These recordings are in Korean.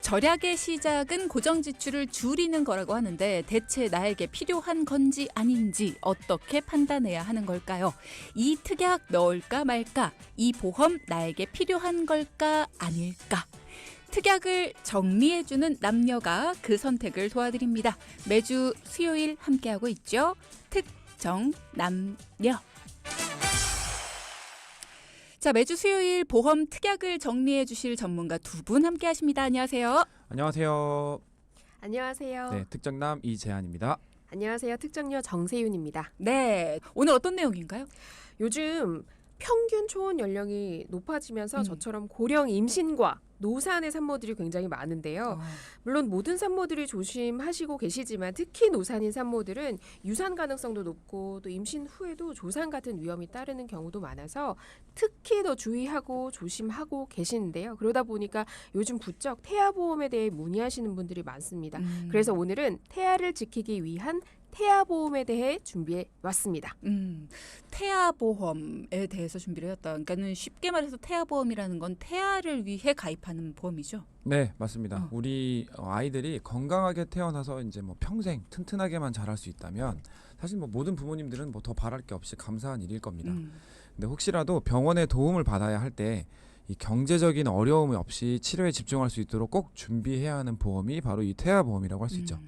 절약의 시작은 고정 지출을 줄이는 거라고 하는데 대체 나에게 필요한 건지 아닌지 어떻게 판단해야 하는 걸까요? 이 특약 넣을까 말까? 이 보험 나에게 필요한 걸까 아닐까? 특약을 정리해주는 남녀가 그 선택을 도와드립니다. 매주 수요일 함께하고 있죠. 특정 남녀. 자, 매주 수요일 보험 특약을 정리해 주실 전문가 두 분 함께 하십니다. 안녕하세요. 안녕하세요. 안녕하세요. 네, 특정남 이재한입니다. 안녕하세요. 특정녀 정세윤입니다. 네, 오늘 어떤 내용인가요? 요즘 평균 초혼 연령이 높아지면서 저처럼 고령 임신과 노산의 산모들이 굉장히 많은데요. 물론 모든 산모들이 조심하시고 계시지만 특히 노산인 산모들은 유산 가능성도 높고 또 임신 후에도 조산 같은 위험이 따르는 경우도 많아서 특히 더 주의하고 조심하고 계시는데요. 그러다 보니까 요즘 부쩍 태아보험에 대해 문의하시는 분들이 많습니다. 그래서 오늘은 태아를 지키기 위한 태아보험에 대해 준비해 왔습니다. 태아보험에 대해서 준비를 했다. 그러니까는 쉽게 말해서 태아보험이라는 건 태아를 위해 가입하는 보험이죠. 네, 맞습니다. 우리 아이들이 건강하게 태어나서 이제 뭐 평생 튼튼하게만 자랄 수 있다면 사실 뭐 모든 부모님들은 뭐 더 바랄 게 없이 감사한 일일 겁니다. 근데 혹시라도 병원의 도움을 받아야 할 때 이 경제적인 어려움이 없이 치료에 집중할 수 있도록 꼭 준비해야 하는 보험이 바로 이 태아보험이라고 할 수 있죠.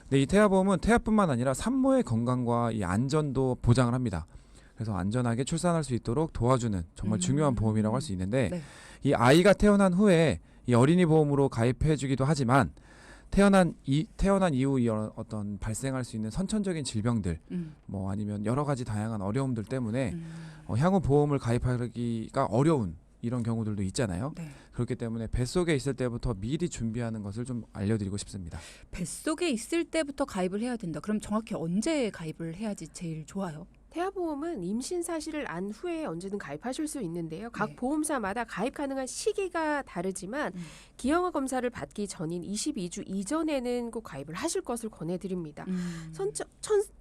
근데 이 태아보험은 태아뿐만 아니라 산모의 건강과 이 안전도 보장을 합니다. 그래서 안전하게 출산할 수 있도록 도와주는 정말 중요한 보험이라고 할 수 있는데 네. 이 아이가 태어난 후에 이 어린이 보험으로 가입해주기도 하지만 태어난 이후 이 어떤 발생할 수 있는 선천적인 질병들 뭐 아니면 여러 가지 다양한 어려움들 때문에 향후 보험을 가입하기가 어려운 이런 경우들도 있잖아요. 네. 그렇기 때문에 뱃속에 있을 때부터 미리 준비하는 것을 좀 알려드리고 싶습니다. 뱃속에 있을 때부터 가입을 해야 된다. 그럼 정확히 언제 가입을 해야지 제일 좋아요? 태아보험은 임신 사실을 안 후에 언제든 가입하실 수 있는데요. 각 네. 보험사마다 가입 가능한 시기가 다르지만 기형아 검사를 받기 전인 22주 이전에는 꼭 가입을 하실 것을 권해드립니다.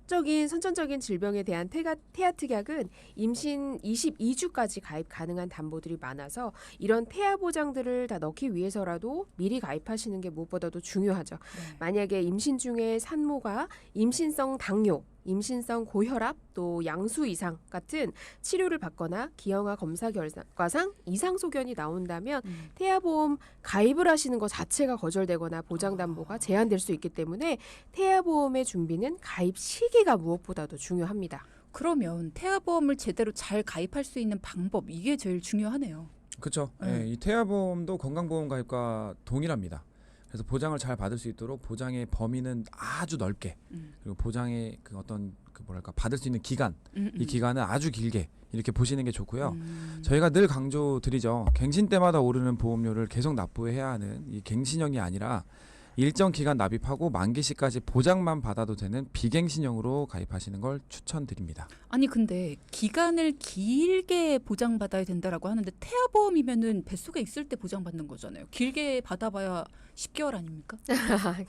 선천적인 질병에 대한 태아 특약은 임신 22주까지 가입 가능한 담보들이 많아서 이런 태아 보장들을 다 넣기 위해서라도 미리 가입하시는 게 무엇보다도 중요하죠. 네. 만약에 임신 중에 산모가 임신성 당뇨, 임신성 고혈압, 또 양수 이상 같은 치료를 받거나 기형아 검사 결과상 이상 소견이 나온다면 태아보험 가입을 하시는 것 자체가 거절되거나 보장담보가 제한될 수 있기 때문에 태아보험의 준비는 가입 시기가 무엇보다도 중요합니다. 그러면 태아보험을 제대로 잘 가입할 수 있는 방법, 이게 제일 중요하네요. 그렇죠. 네, 이 태아보험도 건강보험 가입과 동일합니다. 그래서 보장을 잘 받을 수 있도록 보장의 범위는 아주 넓게 그리고 보장의 그 어떤 그 뭐랄까 받을 수 있는 기간 이 기간은 아주 길게 이렇게 보시는 게 좋고요. 저희가 늘 강조드리죠. 갱신 때마다 오르는 보험료를 계속 납부해야 하는 이 갱신형이 아니라 일정 기간 납입하고 만기 시까지 보장만 받아도 되는 비갱신형으로 가입하시는 걸 추천드립니다. 아니 근데 기간을 길게 보장받아야 된다라고 하는데 태아보험이면은 뱃속에 있을 때 보장받는 거잖아요. 길게 받아봐야 10개월 아닙니까?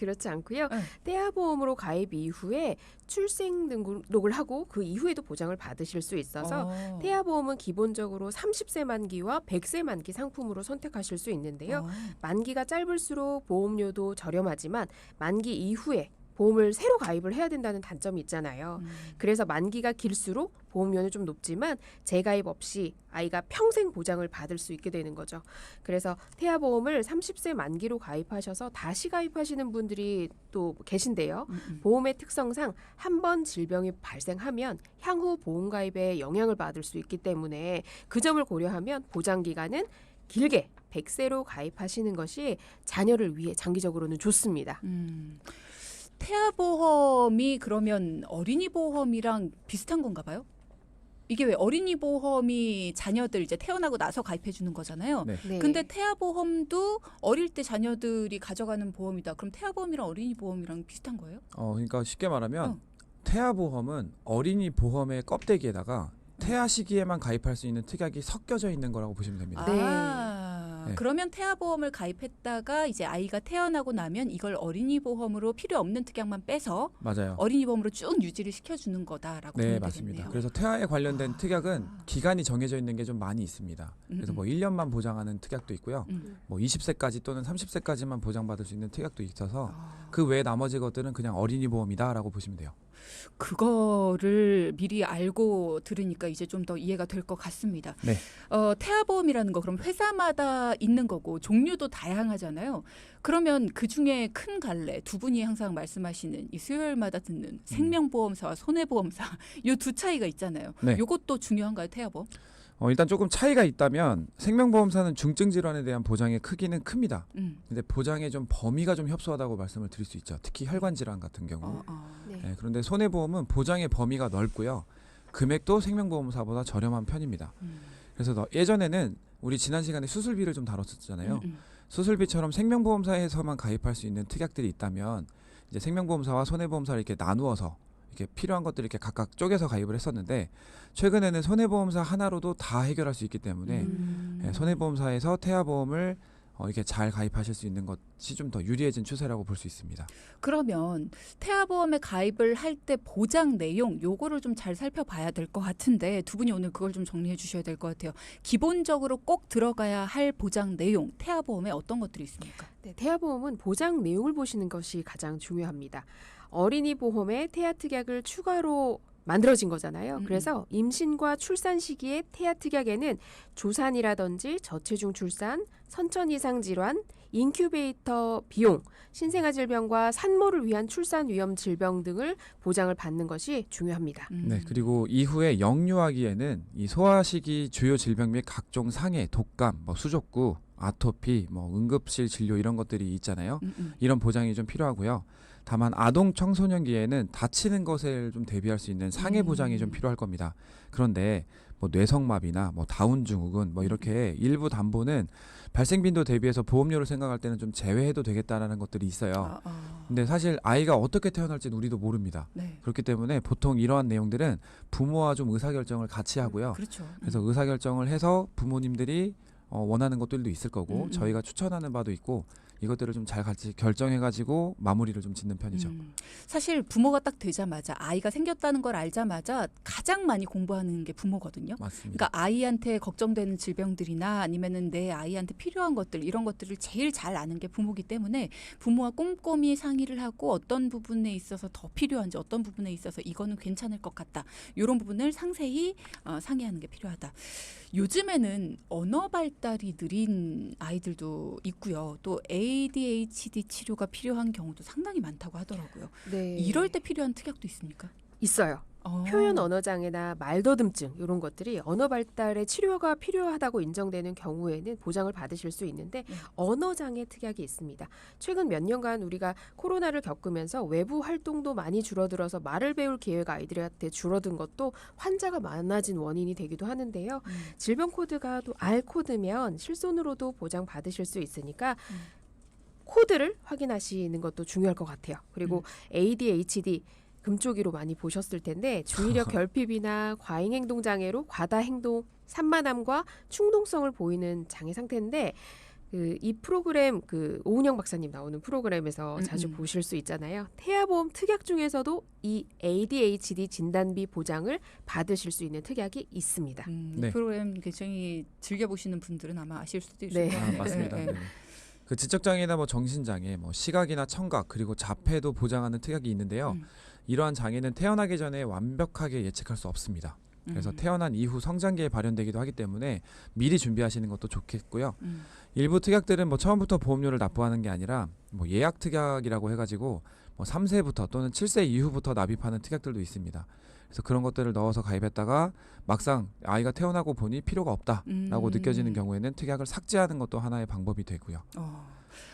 그렇지 않고요. 네. 태아보험으로 가입 이후에 출생 등록을 하고 그 이후에도 보장을 받으실 수 있어서 태아보험은 기본적으로 30세 만기와 100세 만기 상품으로 선택하실 수 있는데요. 만기가 짧을수록 보험료도 저렴하지만 만기 이후에 보험을 새로 가입을 해야 된다는 단점이 있잖아요. 그래서 만기가 길수록 보험료는 좀 높지만 재가입 없이 아이가 평생 보장을 받을 수 있게 되는 거죠. 그래서 태아보험을 30세 만기로 가입하셔서 다시 가입하시는 분들이 또 계신데요. 보험의 특성상 한 번 질병이 발생하면 향후 보험 가입에 영향을 받을 수 있기 때문에 그 점을 고려하면 보장 기간은 길게 100세로 가입하시는 것이 자녀를 위해 장기적으로는 좋습니다. 태아보험이 그러면 어린이 보험이랑 비슷한 건가 봐요? 이게 왜 어린이 보험이 자녀들 이제 태어나고 나서 가입해 주는 거잖아요. 네. 네. 근데 태아보험도 어릴 때 자녀들이 가져가는 보험이다. 그럼 태아보험이랑 어린이 보험이랑 비슷한 거예요? 그러니까 쉽게 말하면 태아보험은 어린이 보험의 껍데기에다가 태아 시기에만 가입할 수 있는 특약이 섞여져 있는 거라고 보시면 됩니다. 네. 아. 네. 그러면 태아보험을 가입했다가 이제 아이가 태어나고 나면 이걸 어린이 보험으로 필요 없는 특약만 빼서 맞아요. 어린이 보험으로 쭉 유지를 시켜주는 거다라고 네, 보면 맞습니다. 되겠네요. 그래서 태아에 관련된 특약은 기간이 정해져 있는 게 좀 많이 있습니다. 그래서 뭐 1년만 보장하는 특약도 있고요. 뭐 20세까지 또는 30세까지만 보장받을 수 있는 특약도 있어서 그 외 나머지 것들은 그냥 어린이 보험이다라고 보시면 돼요. 그거를 미리 알고 들으니까 이제 좀 더 이해가 될 것 같습니다. 네. 태아보험이라는 거 그럼 회사마다 있는 거고 종류도 다양하잖아요. 그러면 그중에 큰 갈래 두 분이 항상 말씀하시는 이 수요일마다 듣는 생명보험사와 손해보험사 요 두 차이가 있잖아요. 네. 요것도 중요한가요, 태아보험? 일단 조금 차이가 있다면 생명보험사는 중증 질환에 대한 보장의 크기는 큽니다. 근데 보장의 좀 범위가 좀 협소하다고 말씀을 드릴 수 있죠. 특히 혈관 질환 같은 경우. 네. 네, 그런데 손해보험은 보장의 범위가 넓고요. 금액도 생명보험사보다 저렴한 편입니다. 그래서 예전에는 우리 지난 시간에 수술비를 좀 다뤘었잖아요. 수술비처럼 생명보험사에서만 가입할 수 있는 특약들이 있다면 이제 생명보험사와 손해보험사를 이렇게 나누어서 이렇게 필요한 것들을 이렇게 각각 쪼개서 가입을 했었는데 최근에는 손해보험사 하나로도 다 해결할 수 있기 때문에 손해보험사에서 태아보험을 이렇게 잘 가입하실 수 있는 것이 좀 더 유리해진 추세라고 볼 수 있습니다. 그러면 태아보험에 가입을 할 때 보장 내용 요거를 좀 잘 살펴봐야 될 것 같은데 두 분이 오늘 그걸 좀 정리해 주셔야 될 것 같아요. 기본적으로 꼭 들어가야 할 보장 내용 태아보험에 어떤 것들이 있습니까? 네, 태아보험은 보장 내용을 보시는 것이 가장 중요합니다. 어린이 보험에 태아 특약을 추가로 만들어진 거잖아요. 그래서 임신과 출산 시기의 태아 특약에는 조산이라든지 저체중 출산, 선천 이상 질환, 인큐베이터 비용, 신생아 질병과 산모를 위한 출산 위험 질병 등을 보장을 받는 것이 중요합니다. 네, 그리고 이후에 영유아기에는 이 소아시기 주요 질병 및 각종 상해, 독감, 뭐 수족구, 아토피, 뭐 응급실 진료 이런 것들이 있잖아요. 이런 보장이 좀 필요하고요. 다만 아동 청소년기에는 다치는 것을 좀 대비할 수 있는 상해 보장이 좀 필요할 겁니다. 그런데 뭐 뇌성마비나 뭐 다운 증후군 뭐 이렇게 일부 담보는 발생 빈도 대비해서 보험료를 생각할 때는 좀 제외해도 되겠다라는 것들이 있어요. 근데 사실 아이가 어떻게 태어날지는 우리도 모릅니다. 네. 그렇기 때문에 보통 이러한 내용들은 부모와 좀 의사결정을 같이 하고요. 그렇죠. 그래서 의사결정을 해서 부모님들이 원하는 것들도 있을 거고 저희가 추천하는 바도 있고 이것들을 좀 잘 같이 결정해가지고 마무리를 좀 짓는 편이죠. 사실 부모가 딱 되자마자 아이가 생겼다는 걸 알자마자 가장 많이 공부하는 게 부모거든요. 맞습니다. 그러니까 아이한테 걱정되는 질병들이나 아니면은 내 아이한테 필요한 것들 이런 것들을 제일 잘 아는 게 부모기 때문에 부모와 꼼꼼히 상의를 하고 어떤 부분에 있어서 더 필요한지 어떤 부분에 있어서 이거는 괜찮을 것 같다. 이런 부분을 상세히 상의하는 게 필요하다. 요즘에는 언어 발달이 느린 아이들도 있고요. 또 ADHD 치료가 필요한 경우도 상당히 많다고 하더라고요. 네. 이럴 때 필요한 특약도 있습니까? 있어요. 표현 언어 장애나 말더듬증 이런 것들이 언어 발달에 치료가 필요하다고 인정되는 경우에는 보장을 받으실 수 있는데 언어 장애 특약이 있습니다. 최근 몇 년간 우리가 코로나를 겪으면서 외부 활동도 많이 줄어들어서 말을 배울 기회가 아이들한테 줄어든 것도 환자가 많아진 원인이 되기도 하는데요. 질병 코드가 또 R 코드면 실손으로도 보장 받으실 수 있으니까 코드를 확인하시는 것도 중요할 것 같아요. 그리고 ADHD 금쪽이로 많이 보셨을 텐데 주의력 결핍이나 과잉 행동 장애로 과다 행동, 산만함과 충동성을 보이는 장애 상태인데 이 프로그램 오은영 박사님 나오는 프로그램에서 자주 보실 수 있잖아요. 태아보험 특약 중에서도 이 ADHD 진단비 보장을 받으실 수 있는 특약이 있습니다. 네. 이 프로그램 굉장히 즐겨 보시는 분들은 아마 아실 수도 있을 네. 것 같아요. 맞습니다. 네. 네. 그 지적장애나 뭐 정신장애, 뭐 시각이나 청각 그리고 자폐도 보장하는 특약이 있는데요. 이러한 장애는 태어나기 전에 완벽하게 예측할 수 없습니다. 그래서 태어난 이후 성장기에 발현되기도 하기 때문에 미리 준비하시는 것도 좋겠고요. 일부 특약들은 뭐 처음부터 보험료를 납부하는 게 아니라 뭐 예약 특약이라고 해가지고 뭐 3세부터 또는 7세 이후부터 납입하는 특약들도 있습니다. 그래서 그런 것들을 넣어서 가입했다가 막상 아이가 태어나고 보니 필요가 없다라고 느껴지는 경우에는 특약을 삭제하는 것도 하나의 방법이 되고요.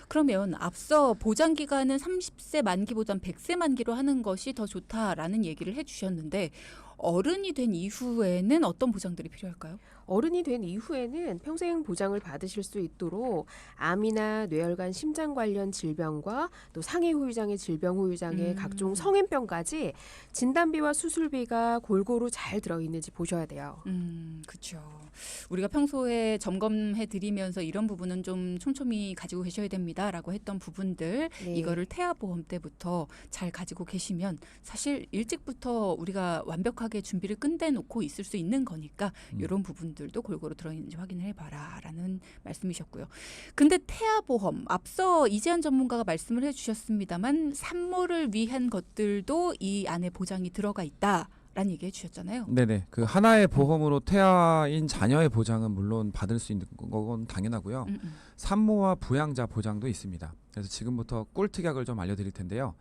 그러면 앞서 보장 기간은 30세 만기보단 100세 만기로 하는 것이 더 좋다라는 얘기를 해주셨는데 어른이 된 이후에는 어떤 보장들이 필요할까요? 어른이 된 이후에는 평생 보장을 받으실 수 있도록 암이나 뇌혈관, 심장 관련 질병과 또 상해 후유장애, 질병 후유장애, 각종 성인병까지 진단비와 수술비가 골고루 잘 들어있는지 보셔야 돼요. 그렇죠. 우리가 평소에 점검해 드리면서 이런 부분은 좀 촘촘히 가지고 계셔야 됩니다라고 했던 부분들 네. 이거를 태아보험 때부터 잘 가지고 계시면 사실 일찍부터 우리가 완벽하게 준비를 끝내놓고 있을 수 있는 거니까 이런 부분들도 골고루 들어있는지 확인을 해봐라라는 말씀이셨고요. 근데 태아보험 앞서 이재한 전문가가 말씀을 해주셨습니다만 산모를 위한 것들도 이 안에 보장이 들어가 있다. 라는 얘기 해주셨잖아요. 네네. 그 하나의 보험으로 태아인 자녀의 보장은 물론 받을 수 있는 건 당연하고요. 산모와 부양자 보장도 있습니다. 그래서 지금부터 꿀특약을 좀 알려드릴 텐데요.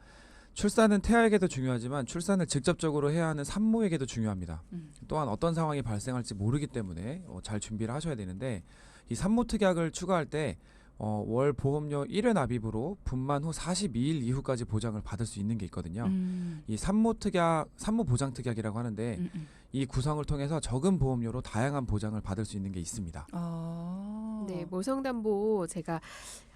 출산은 태아에게도 중요하지만 출산을 직접적으로 해야 하는 산모에게도 중요합니다. 또한 어떤 상황이 발생할지 모르기 때문에 잘 준비를 하셔야 되는데 이 산모특약을 추가할 때 월 보험료 1회 납입으로 분만 후 42일 이후까지 보장을 받을 수 있는 게 있거든요. 이 산모특약, 산모보장특약이라고 하는데 이 구성을 통해서 적은 보험료로 다양한 보장을 받을 수 있는 게 있습니다. 네, 모성담보 제가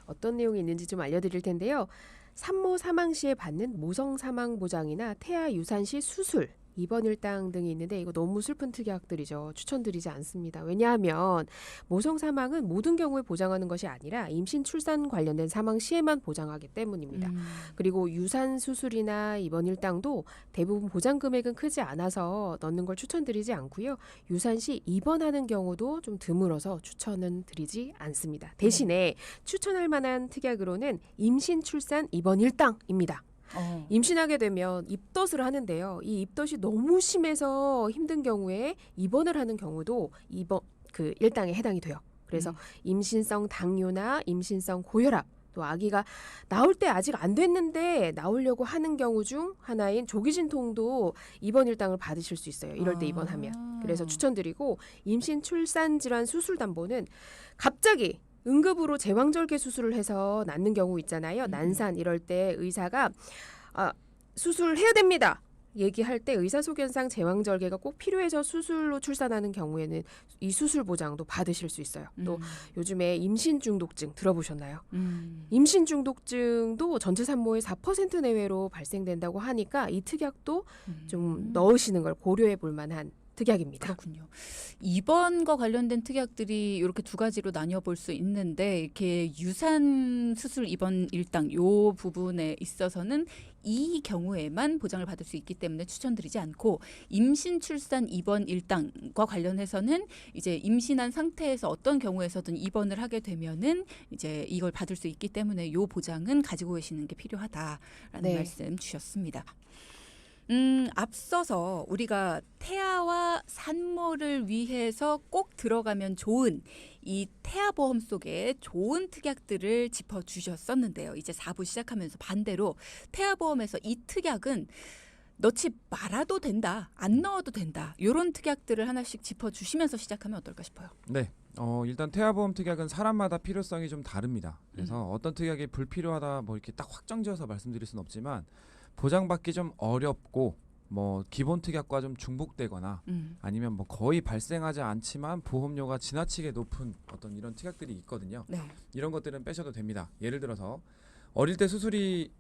어떤 내용이 있는지 좀 알려드릴 텐데요. 산모 사망 시에 받는 모성 사망 보장이나 태아 유산 시 수술, 입원 일당 등이 있는데 이거 너무 슬픈 특약들이죠. 추천드리지 않습니다. 왜냐하면 모성 사망은 모든 경우에 보장하는 것이 아니라 임신 출산 관련된 사망 시에만 보장하기 때문입니다. 그리고 유산 수술이나 입원 일당도 대부분 보장 금액은 크지 않아서 넣는 걸 추천드리지 않고요. 유산 시 입원하는 경우도 좀 드물어서 추천은 드리지 않습니다. 대신에 추천할 만한 특약으로는 임신 출산 입원 일당입니다. 임신하게 되면 입덧을 하는데요. 이 입덧이 너무 심해서 힘든 경우에 입원을 하는 경우도 입원 그 일당에 해당이 돼요. 그래서 임신성 당뇨나 임신성 고혈압 또 아기가 나올 때 아직 안 됐는데 나오려고 하는 경우 중 하나인 조기진통도 입원 일당을 받으실 수 있어요. 이럴 때 입원하면. 그래서 추천드리고 임신 출산 질환 수술 담보는 갑자기 응급으로 제왕절개 수술을 해서 낳는 경우 있잖아요. 난산 이럴 때 의사가 수술해야 됩니다. 얘기할 때 의사소견상 제왕절개가 꼭 필요해서 수술로 출산하는 경우에는 이 수술 보장도 받으실 수 있어요. 또 요즘에 임신 중독증 들어보셨나요? 임신 중독증도 전체 산모의 4% 내외로 발생된다고 하니까 이 특약도 좀 넣으시는 걸 고려해 볼 만한 특약입니다. 그렇군요. 입원과 관련된 특약들이 이렇게 두 가지로 나뉘어 볼 수 있는데 이렇게 유산 수술 입원 일당 요 부분에 있어서는 이 경우에만 보장을 받을 수 있기 때문에 추천드리지 않고 임신 출산 입원 일당과 관련해서는 이제 임신한 상태에서 어떤 경우에서든 입원을 하게 되면은 이제 이걸 받을 수 있기 때문에 요 보장은 가지고 계시는 게 필요하다라는 말씀 주셨습니다. 앞서서 우리가 태아와 산모를 위해서 꼭 들어가면 좋은 이 태아보험 속에 좋은 특약들을 짚어주셨었는데요. 이제 4부 시작하면서 반대로 태아보험에서 이 특약은 넣지 말아도 된다, 안 넣어도 된다. 이런 특약들을 하나씩 짚어주시면서 시작하면 어떨까 싶어요. 네. 일단 태아보험 특약은 사람마다 필요성이 좀 다릅니다. 그래서 어떤 특약이 불필요하다 뭐 이렇게 딱 확정지어서 말씀드릴 수는 없지만 보장받기 좀 어렵고 뭐 기본 특약과 좀 중복되거나 아니면 뭐 거의 발생하지 않지만 보험료가 지나치게 높은 어떤 이런 특약들이 있거든요. 네. 이런 것들은 빼셔도 됩니다. 예를 들어서 어릴 때 수술이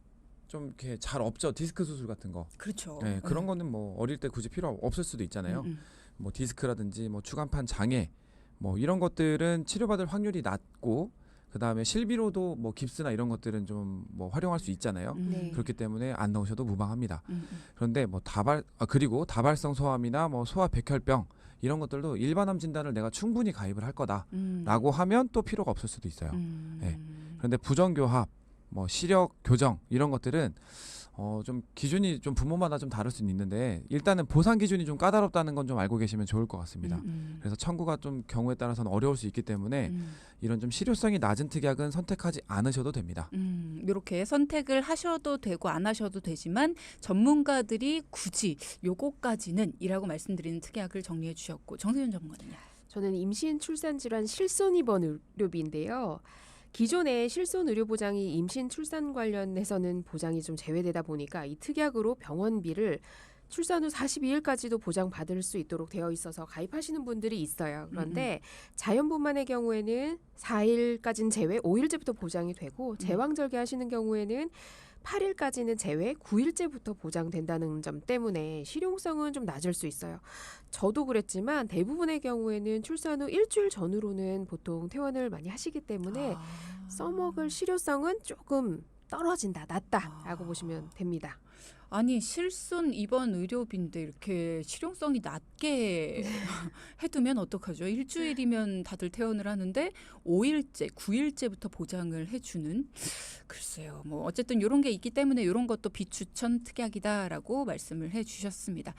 좀 이렇게 잘 없죠. 디스크 수술 같은 거. 그렇죠. 네, 그런 거는 뭐 어릴 때 굳이 필요 없을 수도 있잖아요. 뭐 디스크라든지 뭐 추간판 장애 뭐 이런 것들은 치료받을 확률이 낮고 그다음에 실비로도 뭐 깁스나 이런 것들은 좀 뭐 활용할 수 있잖아요. 네. 그렇기 때문에 안 넣으셔도 무방합니다. 그런데 뭐 그리고 다발성 소암이나 뭐 소아 백혈병 이런 것들도 일반암 진단을 내가 충분히 가입을 할 거다라고 하면 또 필요가 없을 수도 있어요. 네. 그런데 부정교합, 뭐 시력 교정 이런 것들은 좀 기준이 좀 부모마다 좀 다를 수는 있는데 일단은 보상 기준이 좀 까다롭다는 건 좀 알고 계시면 좋을 것 같습니다. 그래서 청구가 좀 경우에 따라서는 어려울 수 있기 때문에 이런 좀 실효성이 낮은 특약은 선택하지 않으셔도 됩니다. 이렇게 선택을 하셔도 되고 안 하셔도 되지만 전문가들이 굳이 요거까지는 이라고 말씀드리는 특약을 정리해 주셨고 정세윤 전문가는요? 저는 임신 출산 질환 실손 입원 의료비인데요. 기존의 실손 의료 보장이 임신 출산 관련해서는 보장이 좀 제외되다 보니까 이 특약으로 병원비를 출산 후 42일까지도 보장받을 수 있도록 되어 있어서 가입하시는 분들이 있어요. 그런데 자연분만의 경우에는 4일까지는 제외, 5일째부터 보장이 되고 제왕절개 하시는 경우에는 8일까지는 제외, 9일째부터 보장된다는 점 때문에 실용성은 좀 낮을 수 있어요. 저도 그랬지만 대부분의 경우에는 출산 후 일주일 전후로는 보통 퇴원을 많이 하시기 때문에 써먹을 실효성은 조금 떨어진다, 낮다라고 보시면 됩니다. 아니 실손 입원 의료비인데 이렇게 실용성이 낮게 해두면 어떡하죠? 일주일이면 다들 퇴원을 하는데 5일째, 9일째부터 보장을 해주는 글쎄요. 뭐 어쨌든 이런 게 있기 때문에 이런 것도 비추천 특약이다라고 말씀을 해주셨습니다.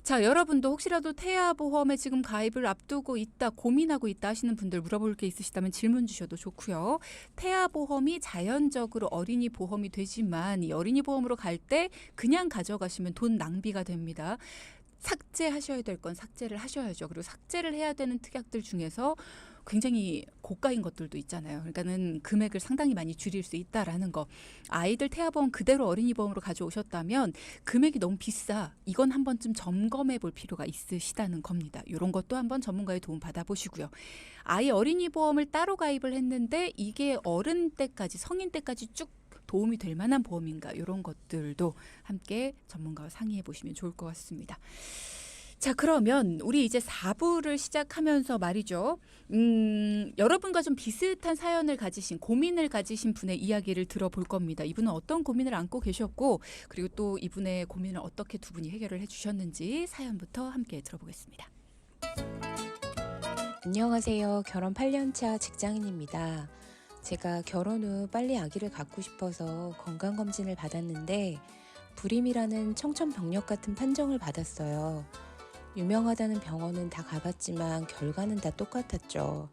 자, 여러분도 혹시라도 태아보험에 지금 가입을 앞두고 있다, 고민하고 있다 하시는 분들 물어볼 게 있으시다면 질문 주셔도 좋고요. 태아보험이 자연적으로 어린이 보험이 되지만 이 어린이 보험으로 갈 때 그냥 가져가시면 돈 낭비가 됩니다. 삭제하셔야 될 건 삭제를 하셔야죠. 그리고 삭제를 해야 되는 특약들 중에서 굉장히 고가인 것들도 있잖아요. 그러니까는 금액을 상당히 많이 줄일 수 있다라는 거. 아이들 태아보험 그대로 어린이보험으로 가져오셨다면 금액이 너무 비싸. 이건 한 번쯤 점검해 볼 필요가 있으시다는 겁니다. 이런 것도 한번 전문가의 도움 받아보시고요. 아이 어린이보험을 따로 가입을 했는데 이게 어른 때까지, 성인 때까지 쭉 도움이 될 만한 보험인가 이런 것들도 함께 전문가와 상의해 보시면 좋을 것 같습니다. 자, 그러면 우리 이제 4부를 시작하면서 말이죠. 여러분과 좀 비슷한 사연을 가지신, 고민을 가지신 분의 이야기를 들어볼 겁니다. 이분은 어떤 고민을 안고 계셨고 그리고 또 이분의 고민을 어떻게 두 분이 해결을 해주셨는지 사연부터 함께 들어보겠습니다. 안녕하세요. 결혼 8년차 직장인입니다. 제가 결혼 후 빨리 아기를 갖고 싶어서 건강검진을 받았는데 불임이라는 청천벽력 같은 판정을 받았어요. 유명하다는 병원은 다 가봤지만 결과는 다 똑같았죠.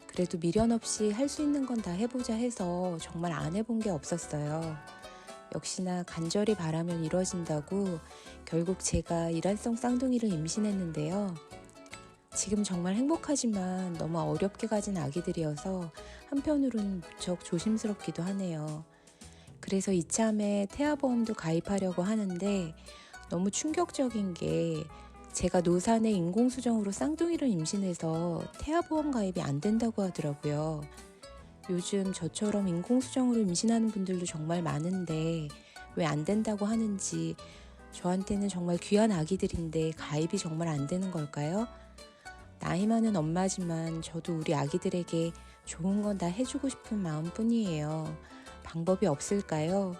그래도 미련 없이 할 수 있는 건 다 해보자 해서 정말 안 해본 게 없었어요. 역시나 간절히 바라면 이루어진다고 결국 제가 일환성 쌍둥이를 임신했는데요. 지금 정말 행복하지만 너무 어렵게 가진 아기들이어서 한편으로는 무척 조심스럽기도 하네요. 그래서 이참에 태아보험도 가입하려고 하는데 너무 충격적인 게 제가 노산에 인공수정으로 쌍둥이를 임신해서 태아보험 가입이 안 된다고 하더라고요. 요즘 저처럼 인공수정으로 임신하는 분들도 정말 많은데 왜 안 된다고 하는지, 저한테는 정말 귀한 아기들인데 가입이 정말 안 되는 걸까요? 나이 많은 엄마지만 저도 우리 아기들에게 좋은 건 다 해주고 싶은 마음뿐이에요. 방법이 없을까요?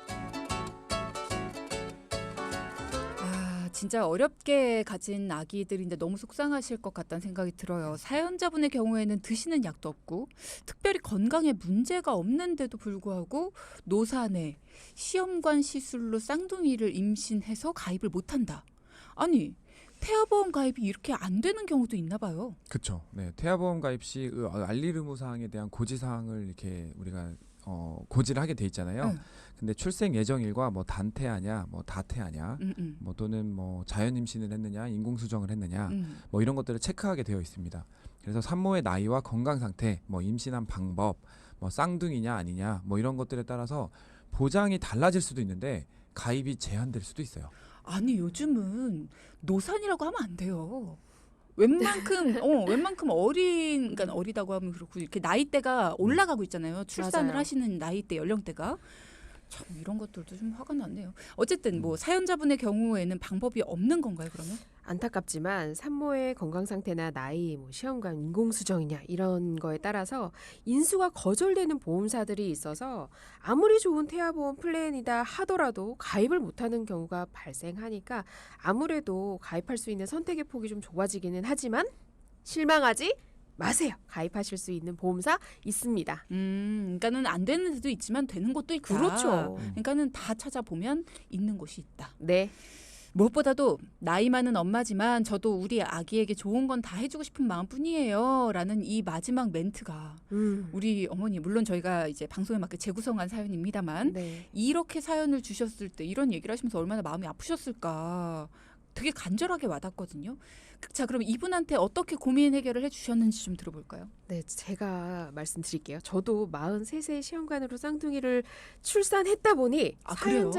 진짜 어렵게 가진 아기들인데 너무 속상하실 것 같다는 생각이 들어요. 사연자분의 경우에는 드시는 약도 없고 특별히 건강에 문제가 없는데도 불구하고 노산에 시험관 시술로 쌍둥이를 임신해서 가입을 못한다. 아니, 태아보험 가입이 이렇게 안 되는 경우도 있나 봐요. 그렇죠. 네, 태아보험 가입 시 알릴 의무 사항에 대한 고지 사항을 이렇게 우리가 고지를 하게 돼 있잖아요. 근데 출생 예정일과 뭐 단태아냐, 뭐 다태아냐, 뭐 또는 뭐 자연 임신을 했느냐, 인공 수정을 했느냐, 뭐 이런 것들을 체크하게 되어 있습니다. 그래서 산모의 나이와 건강 상태, 뭐 임신한 방법, 뭐 쌍둥이냐 아니냐, 뭐 이런 것들에 따라서 보장이 달라질 수도 있는데 가입이 제한될 수도 있어요. 아니, 요즘은 노산이라고 하면 안 돼요. 웬만큼 그러니까 어리다고 하면 그렇고 이렇게 나이대가 올라가고 있잖아요. 출산을 맞아요. 하시는 나이대, 연령대가. 참 이런 것들도 좀 화가 났네요. 어쨌든 뭐 사연자분의 경우에는 방법이 없는 건가요, 그러면? 안타깝지만 산모의 건강 상태나 나이, 뭐 시험관, 인공수정이냐 이런 거에 따라서 인수가 거절되는 보험사들이 있어서 아무리 좋은 태아보험 플랜이다 하더라도 가입을 못하는 경우가 발생하니까 아무래도 가입할 수 있는 선택의 폭이 좀 좁아지기는 하지만 실망하지 마세요. 가입하실 수 있는 보험사 있습니다. 그러니까는 안 되는 데도 있지만 되는 곳도 있다. 그렇죠. 그러니까는 다 찾아보면 있는 곳이 있다. 네. 무엇보다도 나이 많은 엄마지만 저도 우리 아기에게 좋은 건 다 해주고 싶은 마음뿐이에요. 라는 이 마지막 멘트가 우리 어머니, 물론 저희가 이제 방송에 맞게 재구성한 사연입니다만 네. 이렇게 사연을 주셨을 때 이런 얘기를 하시면서 얼마나 마음이 아프셨을까. 되게 간절하게 와닿거든요. 자, 그럼 이분한테 어떻게 고민 해결을 해주셨는지 좀 들어볼까요? 네, 제가 말씀드릴게요. 저도 43세 시험관으로 쌍둥이를 출산했다 보니 아, 그래요?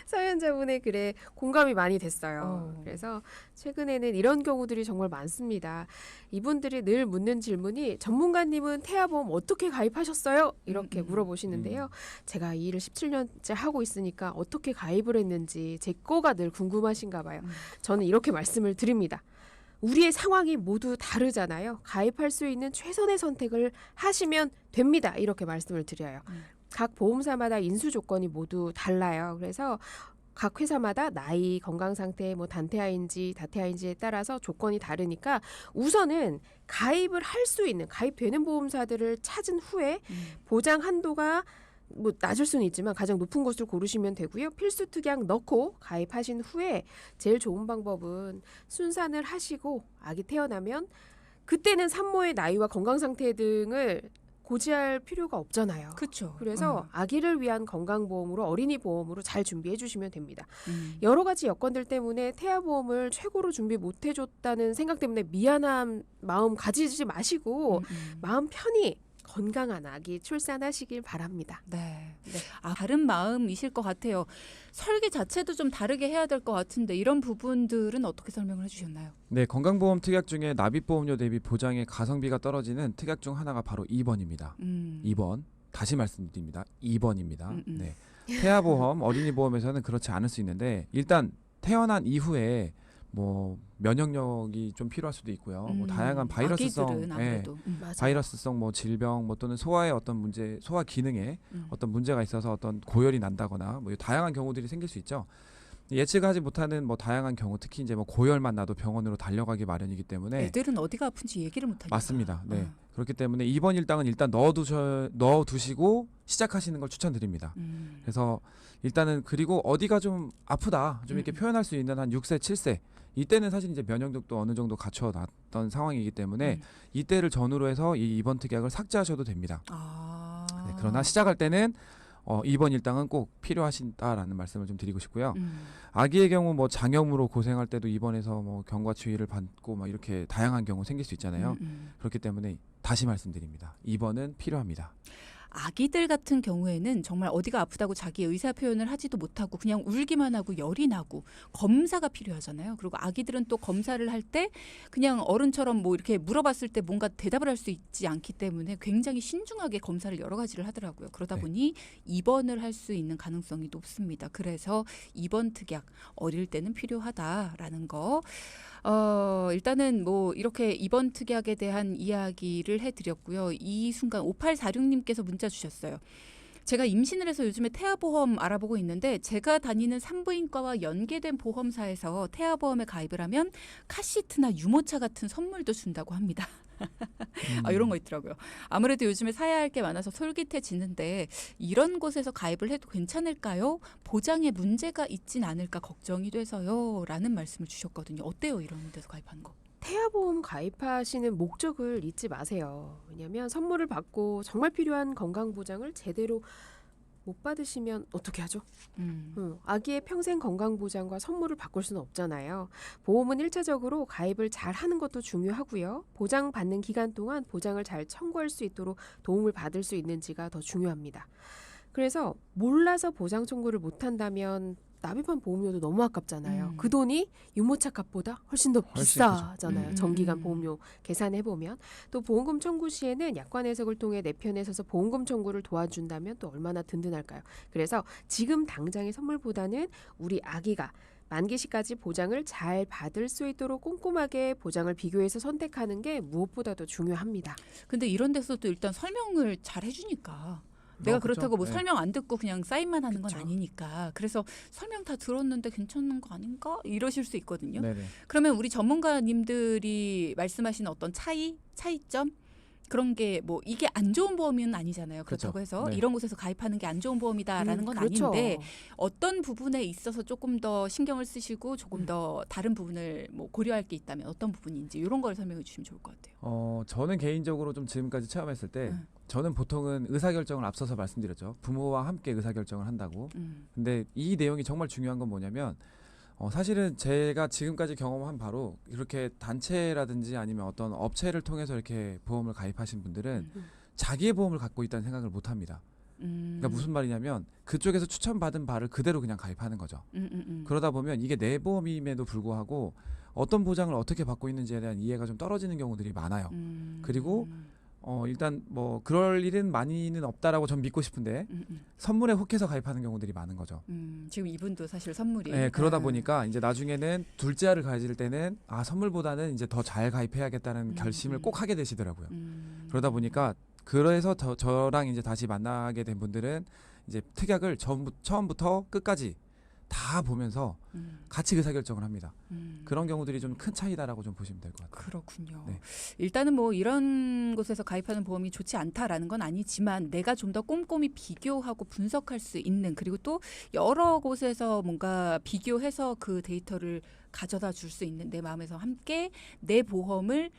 사연자분의 글에 공감이 많이 됐어요. 어. 그래서 최근에는 이런 경우들이 정말 많습니다. 이분들이 늘 묻는 질문이 전문가님은 태아보험 어떻게 가입하셨어요? 이렇게 물어보시는데요. 제가 이 일을 17년째 하고 있으니까 어떻게 가입을 했는지 제 거가 늘 궁금하신가 봐요. 저는 이렇게 말씀을 드립니다. 우리의 상황이 모두 다르잖아요. 가입할 수 있는 최선의 선택을 하시면 됩니다. 이렇게 말씀을 드려요. 각 보험사마다 인수 조건이 모두 달라요. 그래서 각 회사마다 나이, 건강 상태, 뭐 단태아인지 다태아인지에 따라서 조건이 다르니까 우선은 가입을 할 수 있는 가입되는 보험사들을 찾은 후에 보장 한도가 뭐 낮을 수는 있지만 가장 높은 것을 고르시면 되고요. 필수 특약 넣고 가입하신 후에 제일 좋은 방법은 순산을 하시고 아기 태어나면 그때는 산모의 나이와 건강 상태 등을 고지할 필요가 없잖아요. 그렇죠. 그래서 아기를 위한 건강보험으로 어린이 보험으로 잘 준비해 주시면 됩니다. 여러 가지 여건들 때문에 태아보험을 최고로 준비 못 해줬다는 생각 때문에 미안한 마음 가지지 마시고 마음 편히 건강한 아기 출산하시길 바랍니다. 네. 아, 다른 마음이실 것 같아요. 설계 자체도 좀 다르게 해야 될 것 같은데 이런 부분들은 어떻게 설명을 해주셨나요? 네, 건강보험 특약 중에 납입보험료 대비 보장의 가성비가 떨어지는 특약 중 하나가 바로 2번입니다. 2번 다시 말씀드립니다. 2번입니다. 네, 태아보험, 어린이보험에서는 그렇지 않을 수 있는데 일단 태어난 이후에 뭐 면역력이 좀 필요할 수도 있고요. 뭐 다양한 바이러스성, 아기들은 아무래도. 바이러스성 뭐 질병 뭐 또는 소화의 어떤 문제, 소화 기능에 어떤 문제가 있어서 어떤 고열이 난다거나 뭐 다양한 경우들이 생길 수 있죠. 예측하지 못하는 뭐 다양한 경우, 특히 이제 뭐 고열만 나도 병원으로 달려가기 마련이기 때문에 애들은 어디가 아픈지 얘기를 못하니까. 맞습니다. 네. 그렇기 때문에 2번 일당은 일단 넣어두시고 시작하시는 걸 추천드립니다. 그래서 일단은 그리고 어디가 좀 아프다 좀 이렇게 표현할 수 있는 한 6세, 7세 이때는 사실 이제 면역력도 어느 정도 갖춰놨던 상황이기 때문에 이때를 전후로 해서 이 2번 특약을 삭제하셔도 됩니다. 네, 그러나 시작할 때는 2번 일당은 꼭 필요하시다라는 말씀을 좀 드리고 싶고요. 아기의 경우 뭐 장염으로 고생할 때도 입원해서 뭐 경과치유를 받고 막 이렇게 다양한 경우 생길 수 있잖아요. 그렇기 때문에 다시 말씀드립니다. 2번은 필요합니다. 아기들 같은 경우에는 정말 어디가 아프다고 자기 의사 표현을 하지도 못하고 그냥 울기만 하고 열이 나고 검사가 필요하잖아요. 그리고 아기들은 또 검사를 할 때 그냥 어른처럼 뭐 이렇게 물어봤을 때 뭔가 대답을 할 수 있지 않기 때문에 굉장히 신중하게 검사를 여러 가지를 하더라고요. 그러다 보니 입원을 할 수 있는 가능성이 높습니다. 그래서 입원 특약 어릴 때는 필요하다라는 거. 일단은 뭐 이렇게 입원 특약에 대한 이야기를 해드렸고요. 이 순간 5846님께서 문자 주셨어요. 제가 임신을 해서 요즘에 태아보험 알아보고 있는데 제가 다니는 산부인과와 연계된 보험사에서 태아보험에 가입을 하면 카시트나 유모차 같은 선물도 준다고 합니다. 이런 거 있더라고요. 아무래도 요즘에 사야 할 게 많아서 솔깃해지는데 이런 곳에서 가입을 해도 괜찮을까요? 보장에 문제가 있진 않을까 걱정이 돼서요. 라는 말씀을 주셨거든요. 어때요? 이런 데서 가입하는 거? 태아보험 가입하시는 목적을 잊지 마세요. 왜냐하면 선물을 받고 정말 필요한 건강보장을 제대로 못 받으시면 어떻게 하죠? 아기의 평생 건강보장과 선물을 바꿀 수는 없잖아요. 보험은 1차적으로 가입을 잘 하는 것도 중요하고요. 보장받는 기간 동안 보장을 잘 청구할 수 있도록 도움을 받을 수 있는지가 더 중요합니다. 그래서 몰라서 보장 청구를 못한다면 납입한 보험료도 너무 아깝잖아요. 그 돈이 유모차 값보다 훨씬 더 비싸잖아요. 정기간 보험료 계산해보면. 또 보험금 청구 시에는 약관 해석을 통해 내 편에 서서 보험금 청구를 도와준다면 또 얼마나 든든할까요. 그래서 지금 당장의 선물보다는 우리 아기가 만기 시까지 보장을 잘 받을 수 있도록 꼼꼼하게 보장을 비교해서 선택하는 게 무엇보다도 중요합니다. 근데 이런 데서도 일단 설명을 잘 해주니까 내가 그렇다고 뭐 설명 안 듣고 그냥 사인만 하는 건 아니니까. 그래서 설명 다 들었는데 괜찮은 거 아닌가? 이러실 수 있거든요. 네네. 그러면 우리 전문가님들이 말씀하시는 어떤 차이점? 그런 게 뭐 이게 안 좋은 보험은 아니잖아요. 그렇다고 해서 이런 곳에서 가입하는 게 안 좋은 보험이다라는 건 아닌데 어떤 부분에 있어서 조금 더 신경을 쓰시고 조금 더 다른 부분을 뭐 고려할 게 있다면 어떤 부분인지 이런 걸 설명해 주시면 좋을 것 같아요. 저는 개인적으로 좀 지금까지 체험했을 때 저는 보통은 의사결정을 앞서서 말씀드렸죠. 부모와 함께 의사결정을 한다고. 근데 이 내용이 정말 중요한 건 뭐냐면 사실은 제가 지금까지 경험한 바로 이렇게 단체라든지 아니면 어떤 업체를 통해서 이렇게 보험을 가입하신 분들은 자기의 보험을 갖고 있다는 생각을 못 합니다. 그러니까 무슨 말이냐면 그쪽에서 추천받은 바를 그대로 그냥 가입하는 거죠. 그러다 보면 이게 내 보험임에도 불구하고 어떤 보장을 어떻게 받고 있는지에 대한 이해가 좀 떨어지는 경우들이 많아요. 그리고 일단 뭐 그럴 일은 많이는 없다라고 전 믿고 싶은데 선물에 혹해서 가입하는 경우들이 많은 거죠. 지금 이분도 사실 선물이. 네, 그러다 보니까 이제 나중에는 둘째 알을 가질 때는 선물보다는 이제 더 잘 가입해야겠다는 결심을 꼭 하게 되시더라고요. 그러다 보니까 그래서 저랑 이제 다시 만나게 된 분들은 이제 특약을 처음부터 끝까지 다 보면서 같이 의사결정을 합니다. 그런 경우들이 좀 큰 차이다라고 좀 보시면 될 것 같아요. 그렇군요. 네. 일단은 뭐 이런 곳에서 가입하는 보험이 좋지 않다라는 건 아니지만 내가 좀 더 꼼꼼히 비교하고 분석할 수 있는, 그리고 또 여러 곳에서 뭔가 비교해서 그 데이터를 가져다 줄 수 있는, 내 마음에서 함께 내 보험을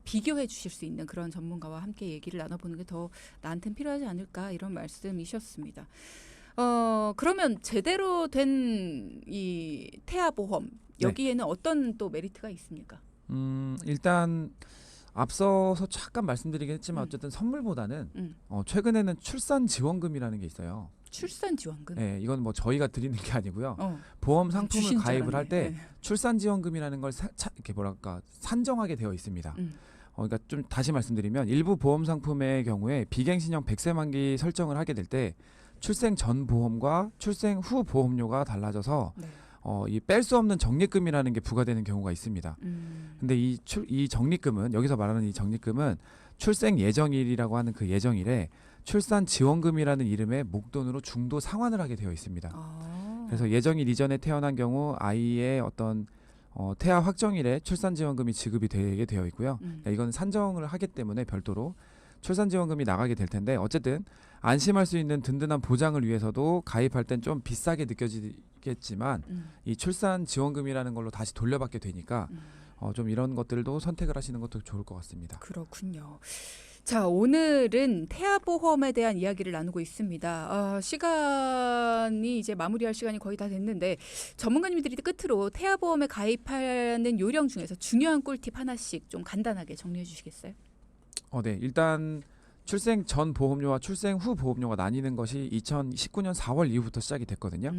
비교해 주실 수 있는 그런 전문가와 함께 얘기를 나눠보는 게 더 나한테는 필요하지 않을까, 이런 말씀이셨습니다. 그러면 제대로 된 이 태아보험, 여기에는 어떤 또 메리트가 있습니까? 일단 앞서서 잠깐 말씀드리긴 했지만 어쨌든 선물보다는 최근에는 출산 지원금이라는 게 있어요. 출산 지원금? 네, 이건 뭐 저희가 드리는 게 아니고요. 어. 보험 상품을 주신 줄 가입을 할 알았네. 때 네. 출산 지원금이라는 걸 이렇게 뭐랄까 산정하게 되어 있습니다. 그러니까 좀 다시 말씀드리면 일부 보험 상품의 경우에 비갱신형 100세 만기 설정을 하게 될 때 출생 전 보험과 출생 후 보험료가 달라져서 네. 이 뺄 수 없는 적립금이라는 게 부과되는 경우가 있습니다. 근데 이 적립금은, 여기서 말하는 이 적립금은 출생 예정일이라고 하는 그 예정일에 출산 지원금이라는 이름의 목돈으로 중도 상환을 하게 되어 있습니다. 그래서 예정일 이전에 태어난 경우 아이의 어떤 태아 확정일에 출산 지원금이 지급이 되게 되어 있고요. 그러니까 이건 산정을 하기 때문에 별도로 출산 지원금이 나가게 될 텐데, 어쨌든 안심할 수 있는 든든한 보장을 위해서도 가입할 땐 좀 비싸게 느껴지겠지만 이 출산 지원금이라는 걸로 다시 돌려받게 되니까 좀 이런 것들도 선택을 하시는 것도 좋을 것 같습니다. 그렇군요. 자, 오늘은 태아보험에 대한 이야기를 나누고 있습니다. 시간이 이제 마무리할 시간이 거의 다 됐는데, 전문가님들이 끝으로 태아보험에 가입하는 요령 중에서 중요한 꿀팁 하나씩 좀 간단하게 정리해 주시겠어요? 네, 일단 출생 전 보험료와 출생 후 보험료가 나뉘는 것이 2019년 4월 이후부터 시작이 됐거든요.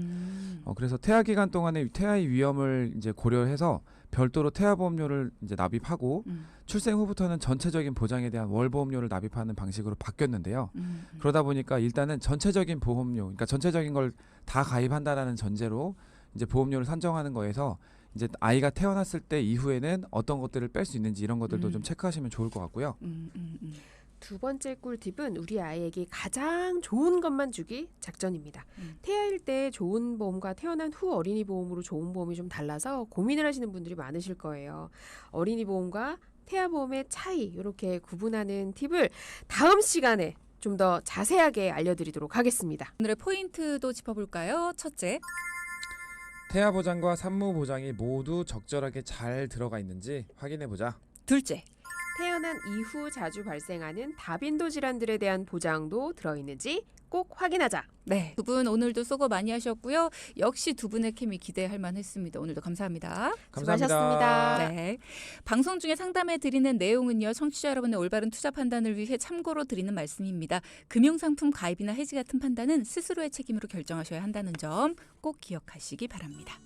그래서 태아 기간 동안에 태아의 위험을 이제 고려해서 별도로 태아 보험료를 이제 납입하고 출생 후부터는 전체적인 보장에 대한 월 보험료를 납입하는 방식으로 바뀌었는데요. 그러다 보니까 일단은 전체적인 보험료, 그러니까 전체적인 걸 다 가입한다라는 전제로 이제 보험료를 산정하는 거에서 이제 아이가 태어났을 때 이후에는 어떤 것들을 뺄 수 있는지 이런 것들도 좀 체크하시면 좋을 것 같고요. 두 번째 꿀팁은 우리 아이에게 가장 좋은 것만 주기 작전입니다. 태아일 때 좋은 보험과 태어난 후 어린이 보험으로 좋은 보험이 좀 달라서 고민을 하시는 분들이 많으실 거예요. 어린이 보험과 태아 보험의 차이, 이렇게 구분하는 팁을 다음 시간에 좀 더 자세하게 알려드리도록 하겠습니다. 오늘의 포인트도 짚어볼까요? 첫째, 태아 보장과 산모 보장이 모두 적절하게 잘 들어가 있는지 확인해 보자. 둘째, 태어난 이후 자주 발생하는 다빈도 질환들에 대한 보장도 들어있는지 꼭 확인하자. 네, 두 분 오늘도 수고 많이 하셨고요. 역시 두 분의 케미 기대할 만했습니다. 오늘도 감사합니다. 수고하셨습니다. 네, 방송 중에 상담해 드리는 내용은요, 청취자 여러분의 올바른 투자 판단을 위해 참고로 드리는 말씀입니다. 금융상품 가입이나 해지 같은 판단은 스스로의 책임으로 결정하셔야 한다는 점 꼭 기억하시기 바랍니다.